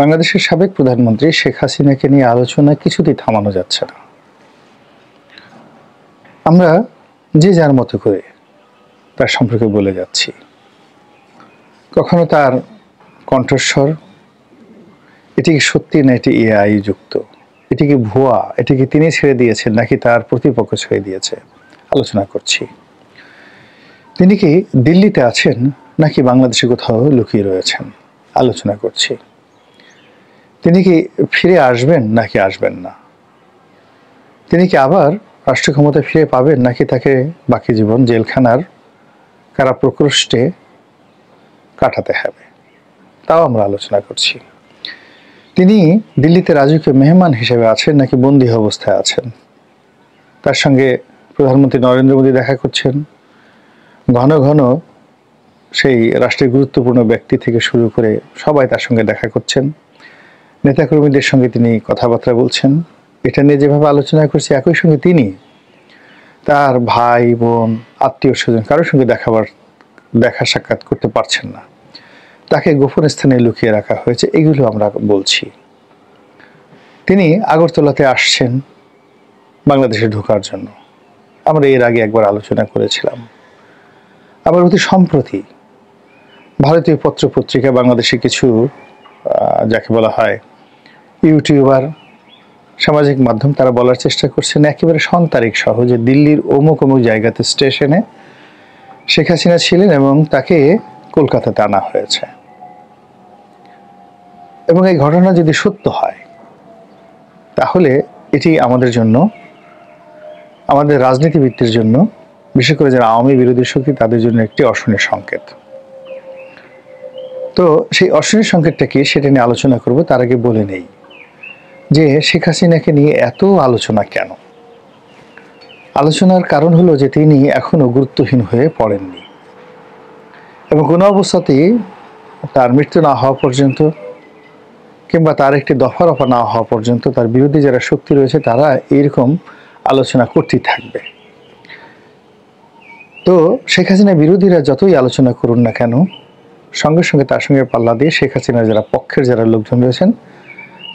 বাংলাদেশের সাবেক প্রধানমন্ত্রী শেখ হাসিনাকে নিয়ে আলোচনা কিছুতেই থামানো যাচ্ছে না। আমরা যে যার মতো করে তার সম্পর্কে বলে যাচ্ছি। কখনো তার কণ্ঠস্বর, এটি কি সত্যি না এটি এআই যুক্ত, এটি কি ভুয়া, এটি কি তিনি ছেড়ে দিয়েছেন নাকি তার প্রতিপক্ষ ছেড়ে দিয়েছে, আলোচনা করছি। তিনি কি দিল্লিতে আছেন নাকি বাংলাদেশে কোথাও লুকিয়ে রয়েছেন, আলোচনা করছি। তিনি কি ফিরে আসবেন নাকি আসবেন না, তিনি কি আবার রাষ্ট্র ক্ষমতায় ফিরে পাবেন নাকি তাকে বাকি জীবন জেলখানার কারা প্রকোষ্ঠে কাটাতে হবে, তাও আমরা আলোচনা করছি। তিনি দিল্লিতে রাজকীয় মেহমান হিসেবে আছেন নাকি বন্দী অবস্থায় আছেন। তার সঙ্গে প্রধানমন্ত্রী নরেন্দ্র মোদী দেখা করছেন, ঘন ঘন সেই রাষ্ট্রের গুরুত্বপূর্ণ ব্যক্তি থেকে শুরু করে সবাই তার সঙ্গে দেখা করছেন, নেতাকর্মীদের সঙ্গে তিনি কথাবার্তা বলছেন। এটা নিয়ে যেভাবে আলোচনা করছি, একই সঙ্গে তিনি তার ভাই বোন আত্মীয় স্বজন কারোর সঙ্গে দেখা সাক্ষাৎ করতে পারছেন না, তাকে গোপন স্থানে লুকিয়ে রাখা হয়েছে, এগুলো আমরা বলছি। তিনি আগরতলাতে আসছেন বাংলাদেশে ঢোকার জন্য, আমরা এর আগে একবার আলোচনা করেছিলাম। আবার অতি সম্প্রতি ভারতীয় পত্রপত্রিকা, বাংলাদেশে কিছু যাকে বলা হয় ইউটিউবার, সামাজিক মাধ্যম, তারা বলার চেষ্টা করছেন একেবারে সন্তারিখ সহ যে দিল্লির অমুক অমুক জায়গাতে স্টেশনে শেখ হাসিনা ছিলেন এবং তাকে কলকাতাতে আনা হয়েছে। এবং এই ঘটনা যদি সত্য হয় তাহলে এটি আমাদের জন্য, আমাদের রাজনীতিবিদদের জন্য, বিশেষ করে যারা আওয়ামী বিরোধী শক্তি, তাদের জন্য একটি অশনির সংকেত। তো সেই অশনির সংকেতটা কি সেটা নিয়ে আলোচনা করব। তার আগে বলে নেই যে শেখ হাসিনাকে নিয়ে এত আলোচনা কেন। আলোচনার কারণ হলো যে তিনি এখনো গুরুত্বহীন হয়ে পড়েননি এবং কোনো অবস্থাতেই তার মৃত্যু না হওয়া পর্যন্ত কিংবা তার একটি দফা রফা না হওয়া পর্যন্ত তার বিরোধী যারা শক্তি রয়েছে তারা এইরকম আলোচনা করতেই থাকবে। তো শেখ হাসিনা বিরোধীরা যতই আলোচনা করুন না কেন, সঙ্গে সঙ্গে তার সঙ্গে পাল্লা দিয়ে শেখ হাসিনার যারা পক্ষের যারা লোকজন রয়েছেন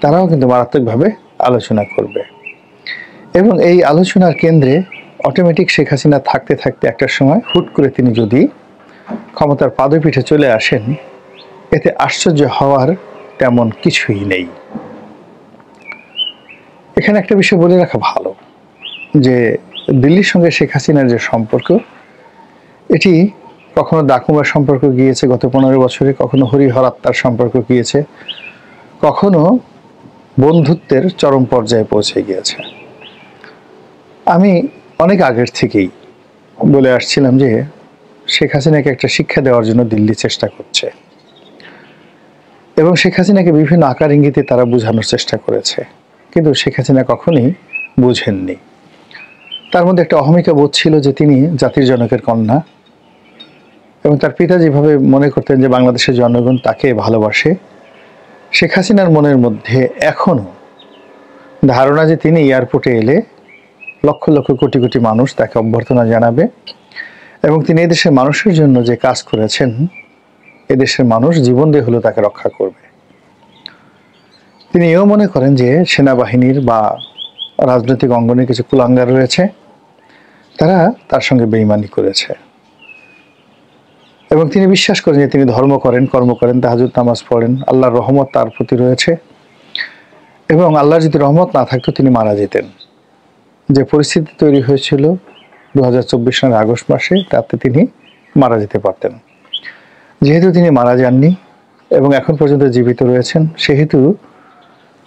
তারাও কিন্তু মারাত্মকভাবে আলোচনা করবে। এবং এই আলোচনার কেন্দ্রে অটোমেটিক শেখ হাসিনা থাকতে থাকতে একটা সময় হুট করে তিনি যদি ক্ষমতার পাদপীঠে চলে আসেন, এতে আশ্চর্য হওয়ার তেমন কিছুই নেই। এখানে একটা বিষয় বলে রাখা ভালো যে দিল্লির সঙ্গে শেখ হাসিনার যে সম্পর্ক, এটি কখনো ডাকুমার সম্পর্ক গিয়েছে গত 15 বছরে, কখনো হরিহর আত্মার সম্পর্ক গিয়েছে, কখনো বন্ধুত্বের চরম পর্যায়ে পৌঁছে গিয়েছে। আমি অনেক আগের থেকেই বলে আসছিলাম যে শেখ হাসিনাকে একটা শিক্ষা দেওয়ার জন্য দিল্লি চেষ্টা করছে এবং শেখ হাসিনাকে বিভিন্ন আকার ইঙ্গিতে তারা বোঝানোর চেষ্টা করেছে, কিন্তু শেখ হাসিনা কখনোই বুঝেননি। তার মধ্যে একটা অহমিকা বোধ ছিল যে তিনি জাতির জনকের কন্যা এবং তার পিতা যেভাবে মনে করতেন যে বাংলাদেশের জনগণ তাকে ভালোবাসে, শেখ হাসিনার মনের মধ্যে এখনো ধারণা যে তিনি এয়ারপোর্টে এলে লক্ষ লক্ষ কোটি কোটি মানুষ তাকে অভ্যর্থনা জানাবে এবং তিনি এদেশের মানুষের জন্য যে কাজ করেছেন, এদেশের মানুষ জীবন দিয়ে হলেও তাকে রক্ষা করবে। তিনি এও মনে করেন যে সেনাবাহিনীর বা রাজনৈতিক অঙ্গনে কিছু কুলাঙ্গার রয়েছে, তারা তার সঙ্গে বেইমানি করেছে এবং তিনি বিশ্বাস করেন যে তিনি ধর্ম করেন, কর্ম করেন, তাহাজ্জুদ নামাজ পড়েন, আল্লাহর রহমত তার প্রতি রয়েছে এবং আল্লাহর যদি রহমত না থাকতো তিনি মারা যেতেন। যে পরিস্থিতি তৈরি হয়েছিল 2024 সালের আগস্ট মাসে, তাতে তিনি মারা যেতে পারতেন। যেহেতু তিনি মারা যাননি এবং এখন পর্যন্ত জীবিত রয়েছেন, সেহেতু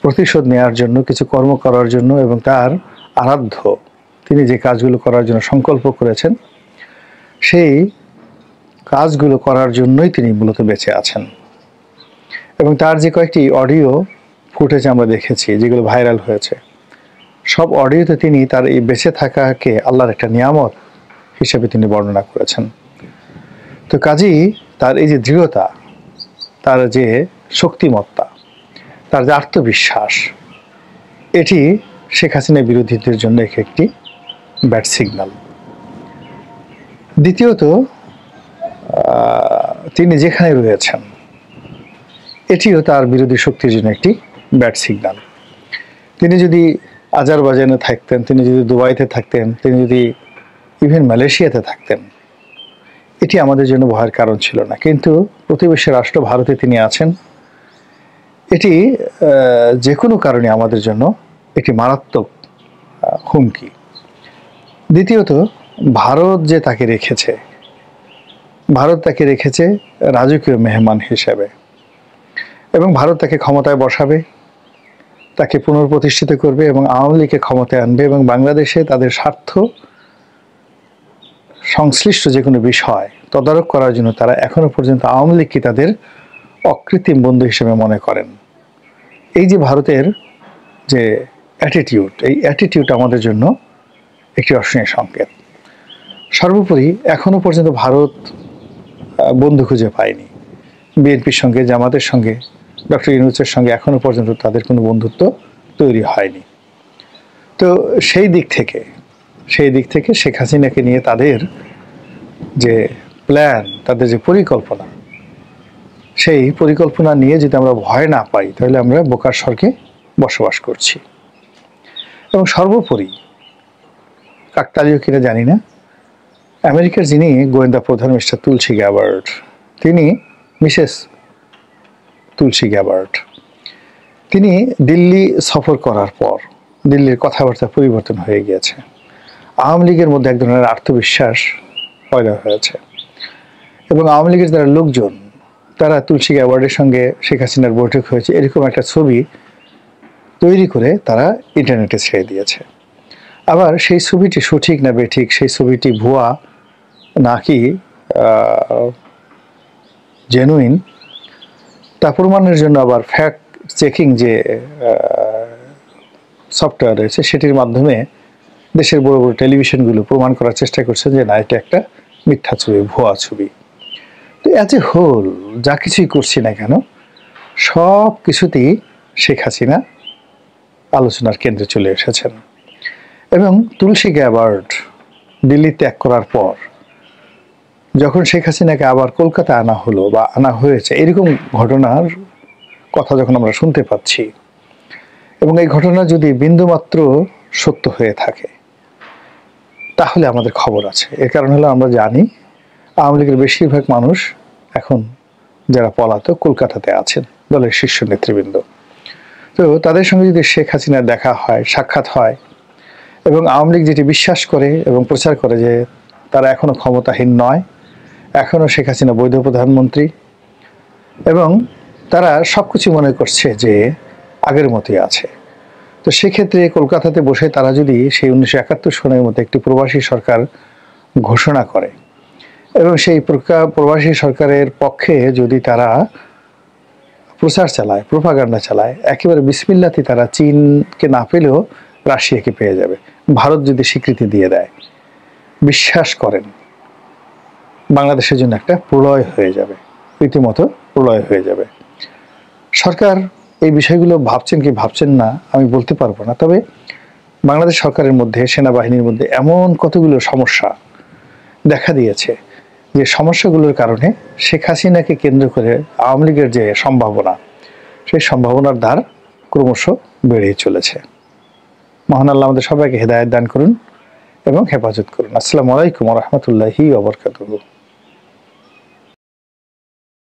প্রতিশোধ নেওয়ার জন্য, কিছু কর্ম করার জন্য এবং তার আরাধ্য তিনি যে কাজগুলো করার জন্য সংকল্প করেছেন, সেই কাজগুলো করার জন্যই তিনি মূলত বেঁচে আছেন। এবং তার যে কয়েকটি অডিও ফুটেজ আমরা দেখেছি যেগুলো ভাইরাল হয়েছে, সব অডিওতে তিনি তার এই বেঁচে থাকাকে আল্লাহর একটা নিয়ামত হিসেবে তিনি বর্ণনা করেছেন। তো কাজেই তার এই যে দৃঢ়তা, তার যে শক্তিমত্তা, তার যে আত্মবিশ্বাস, এটি শেখ হাসিনা বিরোধীদের জন্য একটি ব্যাড সিগন্যাল। দ্বিতীয়ত, তিনি যেখানে রয়েছেন এটিও তার বিরোধী শক্তির জন্য একটি ব্যাড সিগন্যাল। তিনি যদি আজারবাইজানে থাকতেন, তিনি যদি দুবাইতে থাকতেন, তিনি যদি ইভেন মালয়েশিয়াতে থাকতেন, এটি আমাদের জন্য ভয়ের কারণ ছিল না। কিন্তু প্রতিবেশী রাষ্ট্র ভারতে তিনি আছেন, এটি যে কোনো কারণে আমাদের জন্য একটি মারাত্মক হুমকি। দ্বিতীয়ত, ভারত যে তাকে রেখেছে, ভারত তাকে রেখেছে রাজকীয় মেহমান হিসেবে, এবং ভারত তাকে ক্ষমতায় বসাবে, তাকে পুনর্প্রতিষ্ঠিত করবে এবং আওয়ামী লীগকে ক্ষমতায় আনবে, এবং বাংলাদেশে তাদের স্বার্থ সংশ্লিষ্ট যে কোনো বিষয় তদারক করার জন্য তারা এখনো পর্যন্ত আওয়ামী লীগকে তাদের অকৃত্রিম বন্ধু হিসেবে মনে করেন। এই যে ভারতের যে অ্যাটিটিউড, এই অ্যাটিটিউড আমাদের জন্য একটি অশনীয় সংকেত। সর্বোপরি এখনো পর্যন্ত ভারত বন্ধু খুঁজে পায়নি। বিএনপির সঙ্গে, জামাতের সঙ্গে, ডক্টর ইউনূসের সঙ্গে এখনো পর্যন্ত তাদের কোনো বন্ধুত্ব তৈরি হয়নি। তো সেই দিক থেকে শেখ হাসিনাকে নিয়ে তাদের যে প্ল্যান, তাদের যে পরিকল্পনা, সেই পরিকল্পনা নিয়ে যদি আমরা ভয় না পাই, তাহলে আমরা বোকার স্বর্গে বসবাস করছি। এবং সর্বোপরি, কাকতালীয় কিনা জানি না, আমেরিকার যিনি গোয়েন্দা প্রধান মিস্টার তুলসী গ্যাবার্ড, তিনি মিসেস তুলসী গ্যাবার্ড, তিনি দিল্লি সফর করার পর দিল্লির কথাবার্তা পরিবর্তন হয়ে গিয়েছে। আওয়ামী লীগের মধ্যে এক ধরনের আত্মবিশ্বাস পয়দা হয়েছে, এবং আওয়ামী লীগের যারা লোকজন, তারা তুলসী গ্যাবার্ডের সঙ্গে শেখ হাসিনার বৈঠক হয়েছে এরকম একটা ছবি তৈরি করে তারা ইন্টারনেটে ছেড়ে দিয়েছে। আবার সেই ছবিটি সঠিক না বেঠিক, সেই ছবিটি ভুয়া নাকি জেনুইন, তা প্রমাণের জন্য আবার ফ্যাক্ট চেকিং যে সফটওয়্যার রয়েছে, সেটির মাধ্যমে দেশের বড় বড় টেলিভিশনগুলো প্রমাণ করার চেষ্টা করছে যে না, এটা একটা মিথ্যা ছবি, ভুয়া ছবি। তো অ্যাজ এ হোল যা কিছুই করছি না কেন, সব কিছুতেই শেখ হাসিনা আলোচনার কেন্দ্রে চলে এসেছেন। এবং তুলসী গ্যাবার্ড দিল্লি ত্যাগ করার পর যখন শেখ হাসিনাকে আবার কলকাতা আনা হলো বা আনা হয়েছে, এরকম ঘটনার কথা যখন আমরা শুনতে পাচ্ছি, এবং এই ঘটনা যদি বিন্দুমাত্র সত্য হয়ে থাকে, তাহলে আমাদের খবর আছে। এর কারণ হলো আমরা জানি আওয়ামী লীগের বেশিরভাগ মানুষ এখন যারা পলাতক কলকাতাতে আছেন, দলের শীর্ষ নেতৃবৃন্দ। তো তাদের সঙ্গে যদি শেখ হাসিনার দেখা হয়, সাক্ষাৎ হয়, এবং আওয়ামী লীগ যেটি বিশ্বাস করে এবং প্রচার করে যে তারা এখনো ক্ষমতাহীন নয়, এখনো শেখ হাসিনা বৈধ প্রধানমন্ত্রী, এবং তারা সবকিছু মনে করছে যে আগের মতোই আছে। তো সেক্ষেত্রে কলকাতাতে বসে তারা যদি সেই 1971 সনের মতো একটি প্রবাসী সরকার ঘোষণা করে, এবং সেই প্রবাসী সরকারের পক্ষে যদি তারা প্রচার চালায়, প্রোপাগান্ডা চালায়, একেবারে বিসমিল্লাতে তারা চীনকে না পেলেও রাশিয়াকে পেয়ে যাবে। ভারত যদি স্বীকৃতি দিয়ে দেয়, বিশ্বাস করেন বাংলাদেশের জন্য একটা প্রলয় হয়ে যাবে, রীতিমতো প্রলয় হয়ে যাবে। সরকার এই বিষয়গুলো ভাবছেন কি ভাবছেন না আমি বলতে পারবো না, তবে বাংলাদেশ সরকারের মধ্যে, সেনাবাহিনীর মধ্যে এমন কতগুলো সমস্যা দেখা দিয়েছে যে সমস্যাগুলোর কারণে শেখ হাসিনাকে কেন্দ্র করে আওয়ামী লীগের যে সম্ভাবনা, সেই সম্ভাবনার দ্বার ক্রমশ বেড়েই চলেছে। মহান আল্লাহ আমাদের সবাইকে হেদায়েত দান করুন এবং হেফাজত করুন। আসসালামু আলাইকুম ওয়া রাহমাতুল্লাহি ওয়া বারাকাতুহু।